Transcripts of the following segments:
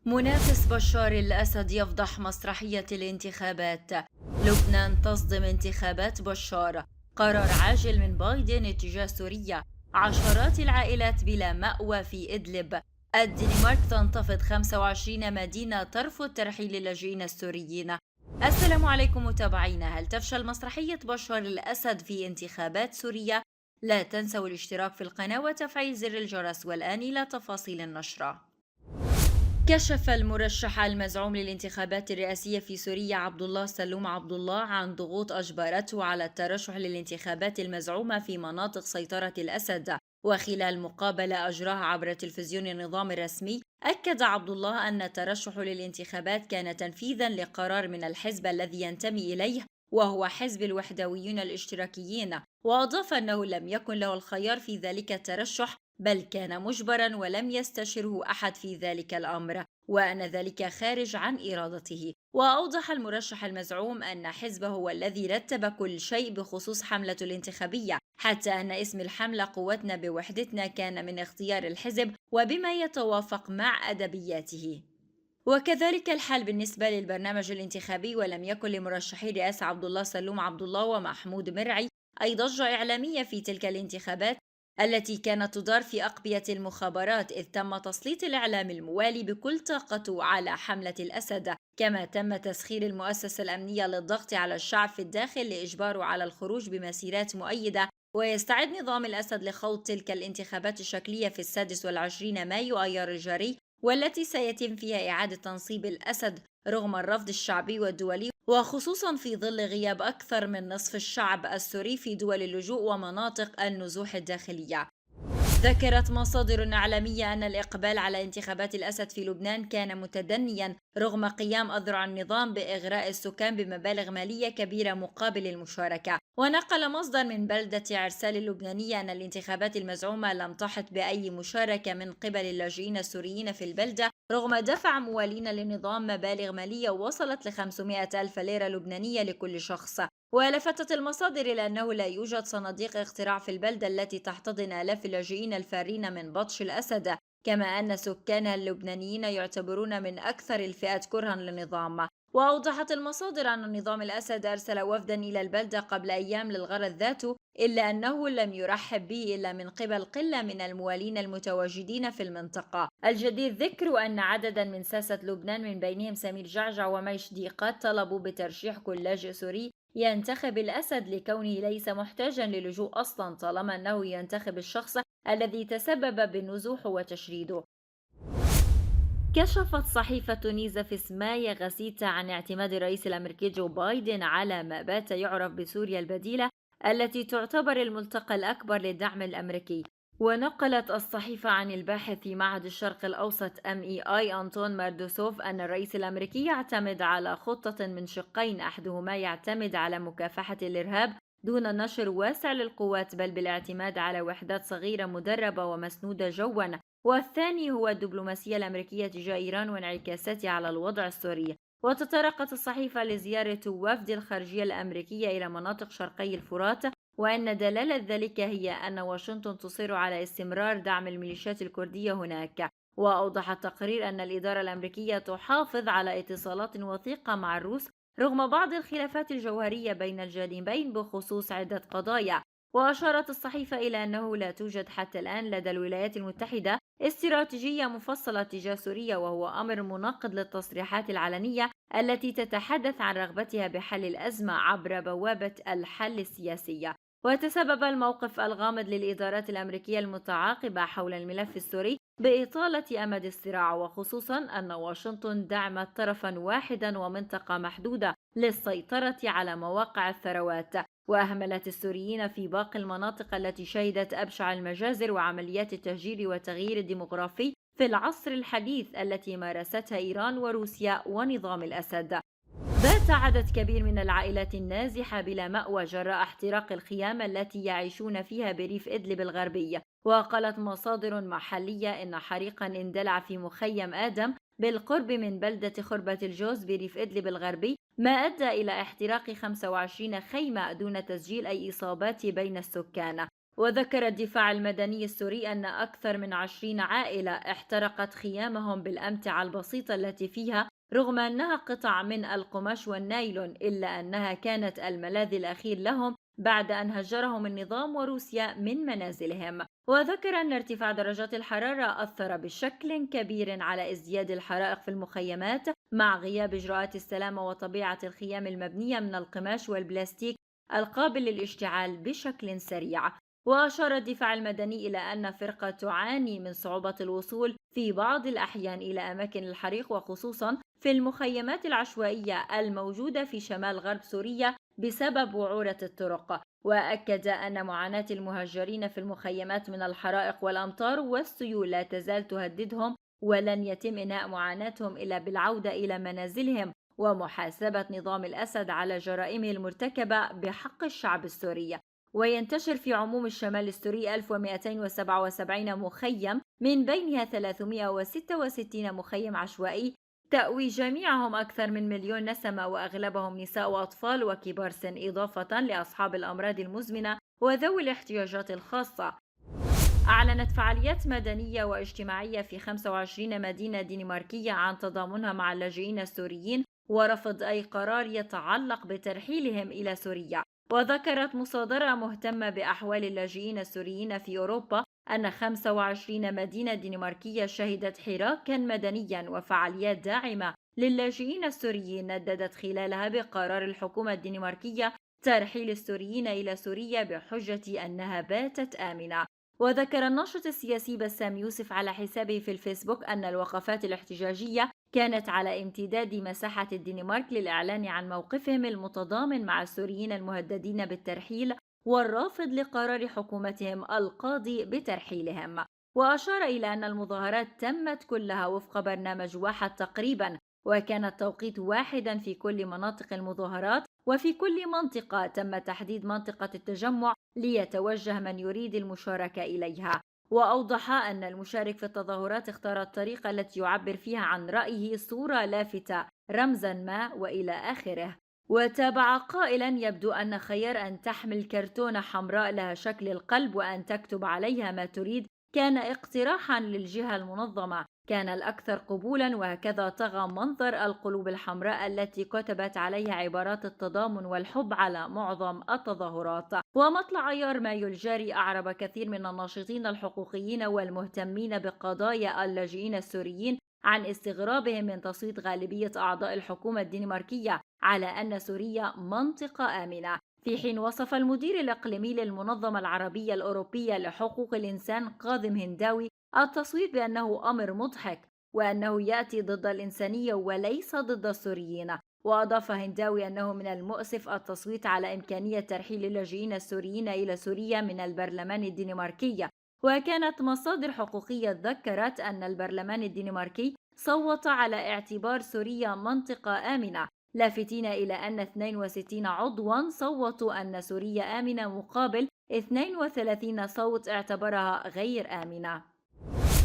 منافس بشار الأسد يفضح مسرحية الانتخابات. لبنان تصدم انتخابات بشار. قرار عاجل من بايدن اتجاه سوريا. عشرات العائلات بلا مأوى في إدلب. الدنمارك تنتفض 25 مدينة ترفض ترحيل اللاجئين السوريين. السلام عليكم متابعينا. هل تفشل مسرحية بشار الأسد في انتخابات سوريا؟ لا تنسوا الاشتراك في القناة وتفعيل زر الجرس، والآن إلى تفاصيل النشرة. كشف المرشح المزعوم للانتخابات الرئاسية في سوريا عبد الله سلوم عبد الله عن ضغوط أجبرته على الترشح للانتخابات المزعومة في مناطق سيطرة الأسد. وخلال مقابلة أجراها عبر تلفزيون النظام الرسمي، أكد عبد الله أن الترشح للانتخابات كان تنفيذا لقرار من الحزب الذي ينتمي إليه، وهو حزب الوحدويين الاشتراكيين. وأضاف أنه لم يكن له الخيار في ذلك الترشح، بل كان مجبرا ولم يستشره أحد في ذلك الأمر، وأن ذلك خارج عن إرادته. وأوضح المرشح المزعوم أن حزبه هو الذي رتب كل شيء بخصوص حملة الانتخابية، حتى أن اسم الحملة قوتنا بوحدتنا كان من اختيار الحزب وبما يتوافق مع أدبياته. وكذلك الحال بالنسبة للبرنامج الانتخابي، ولم يكن لمرشحي رئاسة عبد الله سلوم عبد الله ومحمود مرعي أي ضجة إعلامية في تلك الانتخابات التي كانت تدار في أقبية المخابرات، إذ تم تسليط الإعلام الموالي بكل طاقته على حملة الأسد، كما تم تسخير المؤسسة الأمنية للضغط على الشعب في الداخل لإجباره على الخروج بمسيرات مؤيدة. ويستعد نظام الأسد لخوض تلك الانتخابات الشكلية في 26 مايو أيار الجاري، والتي سيتم فيها إعادة تنصيب الأسد رغم الرفض الشعبي والدولي، وخصوصا في ظل غياب أكثر من نصف الشعب السوري في دول اللجوء ومناطق النزوح الداخلية. ذكرت مصادر إعلامية أن الإقبال على انتخابات الأسد في لبنان كان متدنيا رغم قيام أذرع النظام بإغراء السكان بمبالغ مالية كبيرة مقابل المشاركة. ونقل مصدر من بلدة عرسال اللبنانية أن الانتخابات المزعومة لم تحط بأي مشاركة من قبل اللاجئين السوريين في البلدة، رغم دفع موالين للنظام مبالغ مالية وصلت ل 500 ألف ليرة لبنانية لكل شخص. ولفتت المصادر إلى أنه لا يوجد صناديق اقتراع في البلدة التي تحتضن آلاف اللاجئين الفارين من بطش الأسد، كما أن سكانها اللبنانيين يعتبرون من أكثر الفئات كرها للنظام. وأوضحت المصادر أن نظام الأسد أرسل وفدا إلى البلدة قبل أيام للغرض ذاته، إلا أنه لم يرحب به إلا من قبل قلة من الموالين المتواجدين في المنطقة. الجدير ذكر أن عددا من ساسة لبنان من بينهم سمير جعجع وميش ديقات طلبوا بترشيح كل لاجئ سوري ينتخب الأسد لكونه ليس محتاجا للجوء أصلا، طالما أنه ينتخب الشخص الذي تسبب بالنزوح وتشريده. كشفت صحيفة نيزة مايا غسيتا عن اعتماد الرئيس الأمريكي جو بايدن على ما بات يعرف بسوريا البديلة، التي تعتبر الملتقى الأكبر للدعم الأمريكي. ونقلت الصحيفة عن الباحث في معهد الشرق الأوسط MEI أنطون ماردوسوف أن الرئيس الأمريكي يعتمد على خطة من شقين، أحدهما يعتمد على مكافحة الإرهاب دون نشر واسع للقوات، بل بالاعتماد على وحدات صغيرة مدربة ومسنودة جوا، والثاني هو الدبلوماسية الأمريكية تجاه إيران وانعكاساتها على الوضع السوري. وتطرقت الصحيفة لزيارة وفد الخارجية الأمريكية إلى مناطق شرقي الفرات، وأن دلالة ذلك هي أن واشنطن تصر على استمرار دعم الميليشيات الكردية هناك. وأوضح التقرير أن الإدارة الأمريكية تحافظ على اتصالات وثيقة مع الروس رغم بعض الخلافات الجوهرية بين الجانبين بخصوص عدة قضايا. وأشارت الصحيفة إلى أنه لا توجد حتى الآن لدى الولايات المتحدة استراتيجية مفصلة تجاه سوريا، وهو أمر مناقض للتصريحات العلنية التي تتحدث عن رغبتها بحل الأزمة عبر بوابة الحل السياسية. وتسبب الموقف الغامض للإدارات الأمريكية المتعاقبة حول الملف السوري بإطالة أمد الصراع، وخصوصا أن واشنطن دعمت طرفا واحدا ومنطقة محدودة للسيطرة على مواقع الثروات، وأهملت السوريين في باقي المناطق التي شهدت أبشع المجازر وعمليات التهجير والتغيير الديمغرافي في العصر الحديث التي مارستها إيران وروسيا ونظام الأسد. بات عدد كبير من العائلات النازحة بلا مأوى جراء احتراق الخيام التي يعيشون فيها بريف إدلب الغربي. وقالت مصادر محلية إن حريقا اندلع في مخيم آدم بالقرب من بلدة خربة الجوز بريف إدلب الغربي، ما أدى إلى احتراق 25 خيمة دون تسجيل أي إصابات بين السكان. وذكر الدفاع المدني السوري أن أكثر من 20 عائلة احترقت خيامهم بالأمتعة البسيطة التي فيها، رغم أنها قطع من القماش والنايلون، إلا أنها كانت الملاذ الأخير لهم بعد أن هجرهم النظام وروسيا من منازلهم. وذكر أن ارتفاع درجات الحرارة أثر بشكل كبير على ازدياد الحرائق في المخيمات، مع غياب إجراءات السلامة وطبيعة الخيام المبنية من القماش والبلاستيك القابل للاشتعال بشكل سريع. وأشار الدفاع المدني إلى أن فرقة تعاني من صعوبة الوصول في بعض الأحيان إلى أماكن الحريق، وخصوصا في المخيمات العشوائية الموجودة في شمال غرب سوريا بسبب وعورة الطرق. وأكد أن معاناة المهجرين في المخيمات من الحرائق والأمطار والسيول لا تزال تهددهم، ولن يتم إنهاء معاناتهم إلا بالعودة إلى منازلهم ومحاسبة نظام الأسد على جرائمه المرتكبة بحق الشعب السوري. وينتشر في عموم الشمال السوري 1277 مخيم، من بينها 366 مخيم عشوائي تأوي جميعهم أكثر من مليون نسمة، وأغلبهم نساء وأطفال وكبار سن، إضافة لأصحاب الأمراض المزمنة وذوي الاحتياجات الخاصة. أعلنت فعاليات مدنية واجتماعية في 25 مدينة دنماركية عن تضامنها مع اللاجئين السوريين ورفض أي قرار يتعلق بترحيلهم إلى سوريا. وذكرت مصادرة مهتمة بأحوال اللاجئين السوريين في أوروبا أن 25 مدينة دنماركية شهدت حراكا مدنيا وفعاليات داعمة للاجئين السوريين، نددت خلالها بقرار الحكومة الدنماركية ترحيل السوريين إلى سوريا بحجة أنها باتت آمنة. وذكر الناشط السياسي بسام يوسف على حسابه في الفيسبوك أن الوقفات الاحتجاجية كانت على امتداد مساحة الدنمارك للإعلان عن موقفهم المتضامن مع السوريين المهددين بالترحيل والرافض لقرار حكومتهم القاضي بترحيلهم. وأشار إلى أن المظاهرات تمت كلها وفق برنامج واحد تقريبا، وكان التوقيت واحدا في كل مناطق المظاهرات، وفي كل منطقة تم تحديد منطقة التجمع ليتوجه من يريد المشاركة إليها. وأوضح أن المشارك في التظاهرات اختار الطريقة التي يعبر فيها عن رأيه، صورة لافتة، رمزا ما، وإلى آخره. وتابع قائلا: يبدو أن خيار أن تحمل كرتونة حمراء لها شكل القلب وأن تكتب عليها ما تريد كان اقتراحا للجهة المنظمة، كان الأكثر قبولا، وهكذا طغى منظر القلوب الحمراء التي كتبت عليها عبارات التضامن والحب على معظم التظاهرات. ومطلع أيار مايو الجاري أعرب كثير من الناشطين الحقوقيين والمهتمين بقضايا اللاجئين السوريين عن استغرابهم من تصويت غالبية أعضاء الحكومة الدنماركية على أن سوريا منطقة آمنة، في حين وصف المدير الإقليمي للمنظمة العربية الأوروبية لحقوق الإنسان كاظم هنداوي التصويت بأنه أمر مضحك، وأنه يأتي ضد الإنسانية وليس ضد السوريين. وأضاف هنداوي أنه من المؤسف التصويت على إمكانية ترحيل اللاجئين السوريين إلى سوريا من البرلمان الدنماركي. وكانت مصادر حقوقية ذكرت أن البرلمان الدنماركي صوت على اعتبار سوريا منطقة آمنة، لافتين إلى أن 62 عضوا صوتوا أن سوريا آمنة مقابل 32 صوت اعتبرها غير آمنة.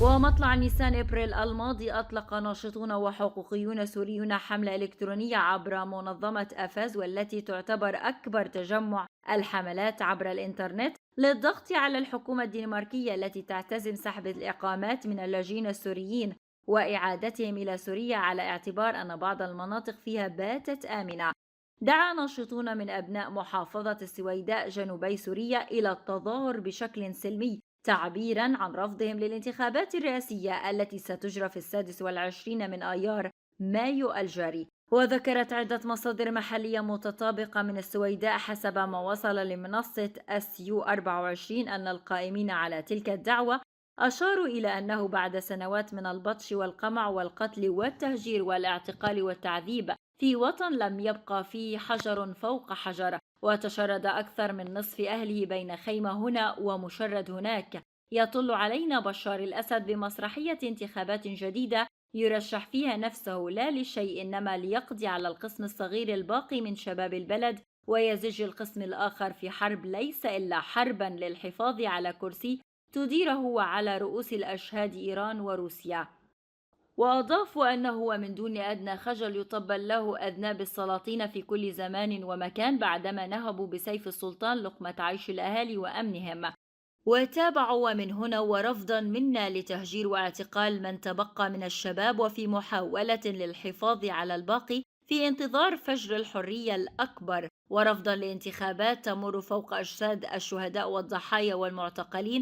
ومطلع نيسان إبريل الماضي أطلق ناشطون وحقوقيون سوريون حملة إلكترونية عبر منظمة أفاز، والتي تعتبر أكبر تجمع الحملات عبر الإنترنت للضغط على الحكومة الدنماركية التي تعتزم سحب الإقامات من اللاجئين السوريين وإعادتهم إلى سوريا على اعتبار أن بعض المناطق فيها باتت آمنة. دعا ناشطون من أبناء محافظة السويداء جنوبي سوريا إلى التظاهر بشكل سلمي، تعبيرا عن رفضهم للانتخابات الرئاسية التي ستجرى في 26 من آيار مايو الجاري. وذكرت عدة مصادر محلية متطابقة من السويداء حسب ما وصل لمنصة SU 24 أن القائمين على تلك الدعوة أشاروا إلى أنه بعد سنوات من البطش والقمع والقتل والتهجير والاعتقال والتعذيب في وطن لم يبقى فيه حجر فوق حجر، وتشرد أكثر من نصف أهله بين خيمة هنا ومشرد هناك، يطل علينا بشار الأسد بمسرحية انتخابات جديدة يرشح فيها نفسه لا لشيء إنما ليقضي على القسم الصغير الباقي من شباب البلد ويزج القسم الآخر في حرب ليس إلا حربا للحفاظ على كرسي تديره على رؤوس الأشهاد إيران وروسيا. وأضافوا أنه من دون أدنى خجل يطبل له أذناب السلاطين في كل زمان ومكان بعدما نهبوا بسيف السلطان لقمة عيش الأهالي وأمنهم. وتابعوا ومن هنا ورفضا منا لتهجير واعتقال من تبقى من الشباب، وفي محاولة للحفاظ على الباقي في انتظار فجر الحرية الأكبر، ورفضا لانتخابات تمر فوق أجساد الشهداء والضحايا والمعتقلين،